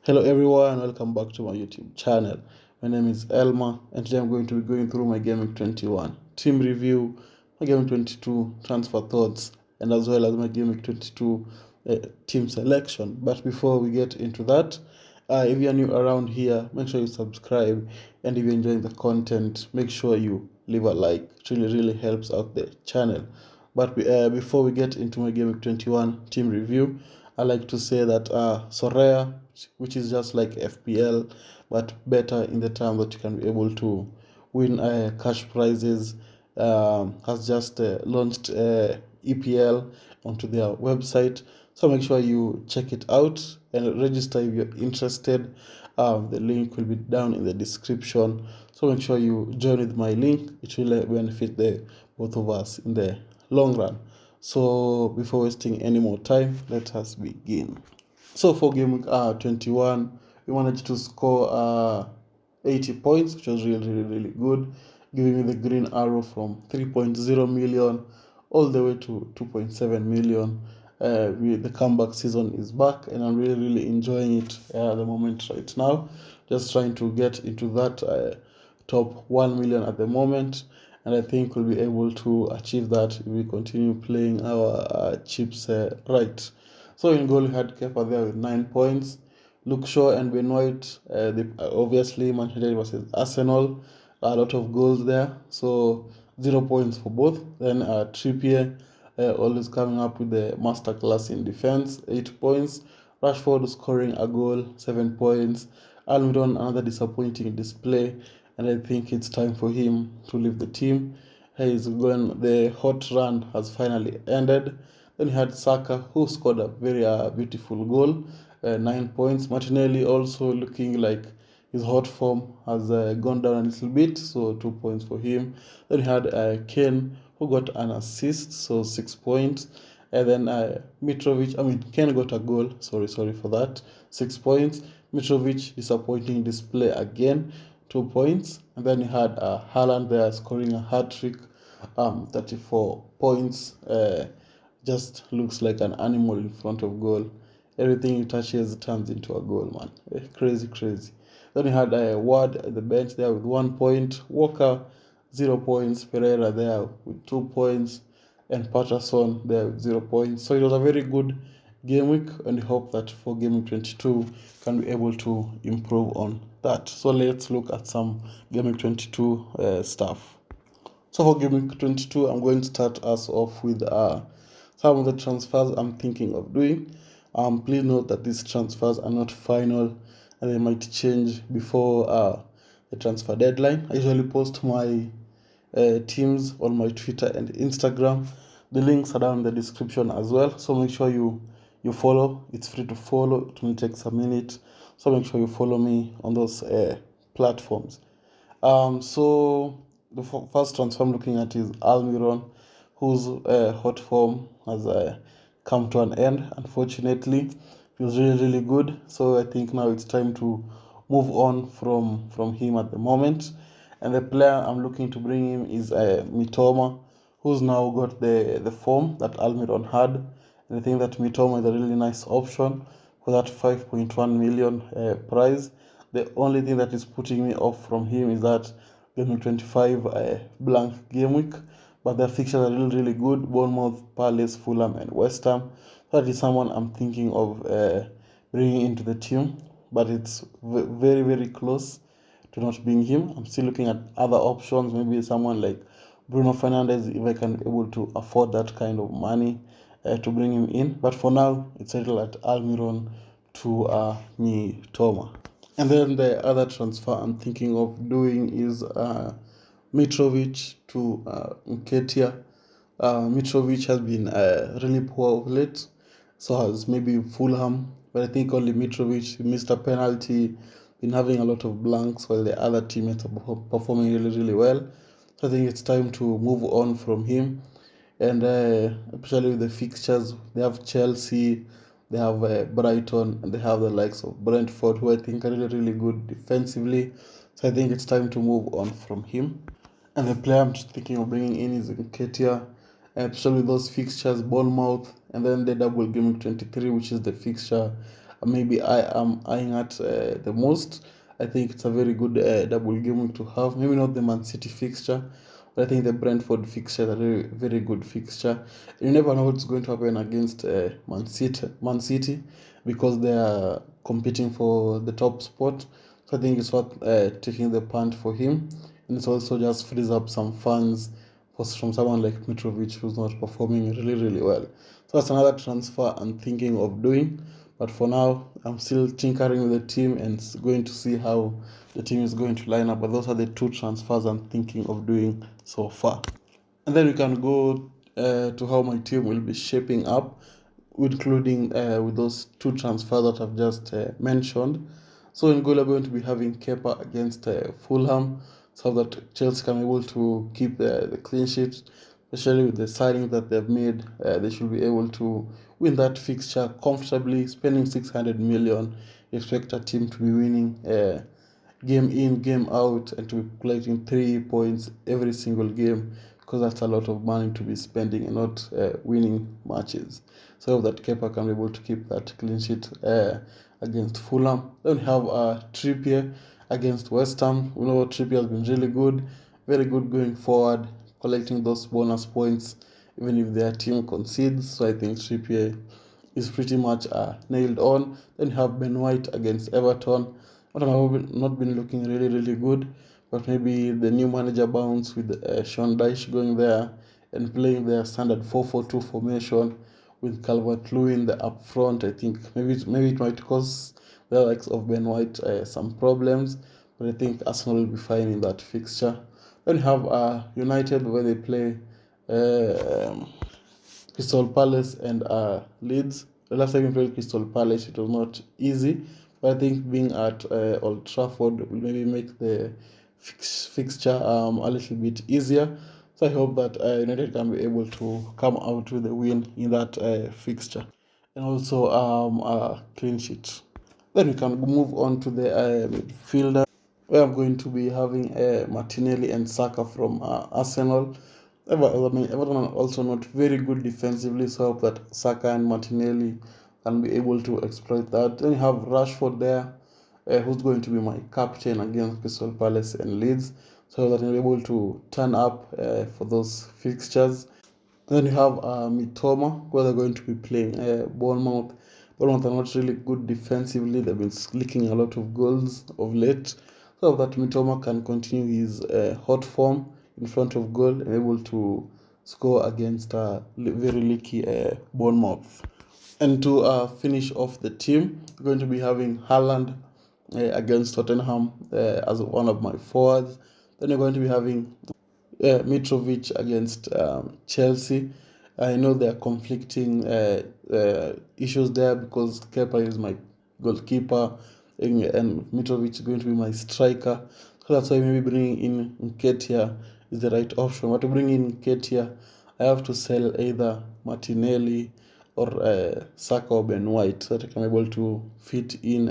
Hello everyone, welcome back to my YouTube channel. My name is Elma and today I'm going to be going through my GW21 team review, my GW22 transfer thoughts, and as well as my GW22 team selection. But before we get into that, if you're new around here, make sure you subscribe, and if you're enjoying the content, make sure you leave a like. It really helps out the channel. But before we get into my GW21 team review, I like to say that Soraya, which is just like FPL, but better in the term that you can be able to win cash prizes, has just launched EPL onto their website. So make sure you check it out and register if you're interested. The link will be down in the description. So make sure you join with my link. It will benefit the both of us in the long run. So before wasting any more time, let us begin. So for game week 21, we managed to score 80 points, which was really good, giving me the green arrow from 3.0 million all the way to 2.7 million. The comeback season is back, and I'm really enjoying it at the moment right now. Just trying to get into that top 1 million at the moment, and I think we'll be able to achieve that if we continue playing our chips right. So in goal we had Kepa there with 9 points. Luke Shaw and Ben White, obviously Manchester United versus Arsenal, a lot of goals there. So 0 points for both. Then Trippier always coming up with the masterclass in defense, 8 points. Rashford scoring a goal, 7 points. Almiron, another disappointing display, and I think it's time for him to leave the team. The hot run has finally ended. Then he had Saka, who scored a very beautiful goal, 9 points. Martinelli also looking like his hot form has gone down a little bit, so 2 points for him. Then he had Kane, who got an assist, so 6 points. And then Kane got a goal, sorry for that, 6 points. Mitrovic, disappointing display again, 2 points. And then he had Haaland there scoring a hat-trick, 34 points. Just looks like an animal in front of goal. Everything he touches turns into a goal, man. Crazy. Then he had Ward at the bench there with 1 point. Walker, 0 points. Pereira there with 2 points. And Patterson there with 0 points. So it was a very good game week, and I hope that for game week 22 can be able to improve on that. So let's look at some game week 22 stuff. So for game week 22, I'm going to start us off with some of the transfers I'm thinking of doing. Please note that these transfers are not final, and they might change before the transfer deadline. I usually post my teams on my Twitter and Instagram. The links are down in the description as well, so make sure you follow. It's free to follow. It only takes a minute, so make sure you follow me on those platforms. So the first transfer I'm looking at is Almiron, whose hot form has come to an end, unfortunately. He was really good, so I think now it's time to move on from him at the moment. And the player I'm looking to bring him is Mitoma, who's now got the form that Almiron had. And I think that Mitoma is a really nice option for that 5.1 million prize. The only thing that is putting me off from him is that game week 25 blank game week, but their fixtures are really good: Bournemouth, Palace, Fulham, and West Ham. That is someone I'm thinking of bringing into the team, but it's very close to not being him. I'm still looking at other options, maybe someone like Bruno Fernandes, if I can be able to afford that kind of money to bring him in. But for now, it's settled at Almiron to Mitoma. And then the other transfer I'm thinking of doing is Mitrovic to Nketiah. Mitrovic has been really poor of late, so has maybe Fulham, but I think only Mitrovic missed a penalty, been having a lot of blanks while the other teammates are performing really well. So I think it's time to move on from him, and especially with the fixtures, they have Chelsea, they have Brighton, and they have the likes of Brentford, who I think are really good defensively. So I think it's time to move on from him. And the player I'm thinking of bringing in is Nketiah, especially with those fixtures, Bournemouth, and then the double game week 23, which is the fixture maybe I am eyeing at the most. I think it's a very good double game week to have. Maybe not the Man City fixture, but I think the Brentford fixture is a very, very good fixture. You never know what's going to happen against Man City because they are competing for the top spot. So I think it's worth taking the punt for him. And it's also just frees up some funds from someone like Mitrovic, who's not performing really, really well. So that's another transfer I'm thinking of doing. But for now, I'm still tinkering with the team and going to see how the team is going to line up. But those are the two transfers I'm thinking of doing so far. And then we can go to how my team will be shaping up, including with those two transfers that I've just mentioned. So in goal, we're going to be having Kepa against Fulham, so that Chelsea can be able to keep the clean sheet, especially with the signing that they've made. They should be able to win that fixture comfortably, spending 600 million. You expect a team to be winning game in, game out, and to be collecting 3 points every single game, because that's a lot of money to be spending and not winning matches. So that Kepa can be able to keep that clean sheet against Fulham. Then we have Trippier against West Ham. We know Trippier has been really good, very good going forward, collecting those bonus points even if their team concedes. So I think Trippier is pretty much nailed on. Then you have Ben White against Everton. Everton have not been looking really, really good, but maybe the new manager bounce with Sean Dyche going there and playing their standard 4-4-2 formation with Calvert-Lewin the up front. I think maybe it might cause the likes of Ben White some problems, but I think Arsenal will be fine in that fixture. Then you have United, where they play Crystal Palace and Leeds. The last time we played Crystal Palace, it was not easy, but I think being at Old Trafford will maybe make the fixture a little bit easier. So I hope that United can be able to come out with a win in that fixture, and also a clean sheet. Then we can move on to the midfielder, where I'm going to be having Martinelli and Saka from Arsenal. Everton are also not very good defensively, so I hope that Saka and Martinelli can be able to exploit that. Then you have Rashford there, who's going to be my captain against Crystal Palace and Leeds, so that he'll be able to turn up for those fixtures. Then you have Mitoma, where they're going to be playing Bournemouth. Bournemouth are not really good defensively. They've been leaking a lot of goals of late. So that Mitoma can continue his hot form in front of goal and able to score against very leaky Bournemouth. And to finish off the team, we're going to be having Haaland against Tottenham as one of my forwards. Then you're going to be having Mitrovic against Chelsea. I know there are conflicting issues there because Kepa is my goalkeeper and Mitrovic is going to be my striker. So that's why maybe bringing in Nketiah is the right option. But to bring in Nketiah, I have to sell either Martinelli or Saka or Ben White, so that I can be able to fit in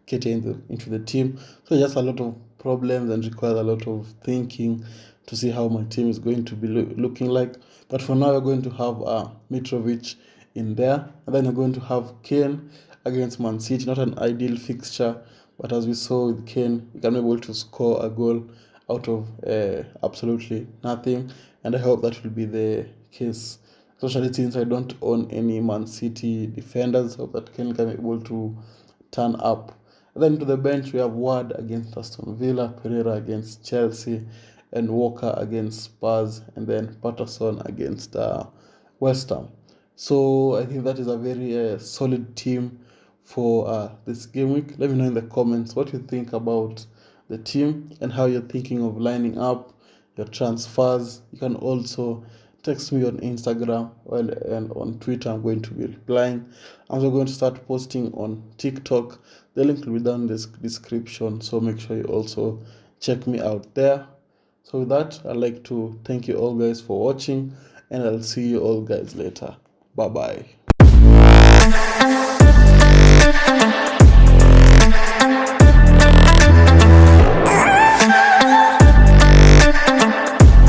Nketiah into the team. So just a lot of problems and requires a lot of thinking to see how my team is going to be looking like. But for now, we're going to have Mitrovic in there, and then we're going to have Kane against Man City. Not an ideal fixture, but as we saw with Kane, he can be able to score a goal out of absolutely nothing, and I hope that will be the case, especially since I don't own any Man City defenders. Hope that Kane can be able to turn up. And then to the bench, we have Ward against Aston Villa, Pereira against Chelsea, and Walker against Spurs, and then Patterson against West Ham. So I think that is a very solid team for this game week. Let me know in the comments what you think about the team and how you're thinking of lining up your transfers. You can also text me on Instagram and on Twitter. I'm going to be replying. I'm also going to start posting on TikTok. The link will be down in the description, so make sure you also check me out there. So with that, I'd like to thank you all guys for watching, and I'll see you all guys later. Bye bye.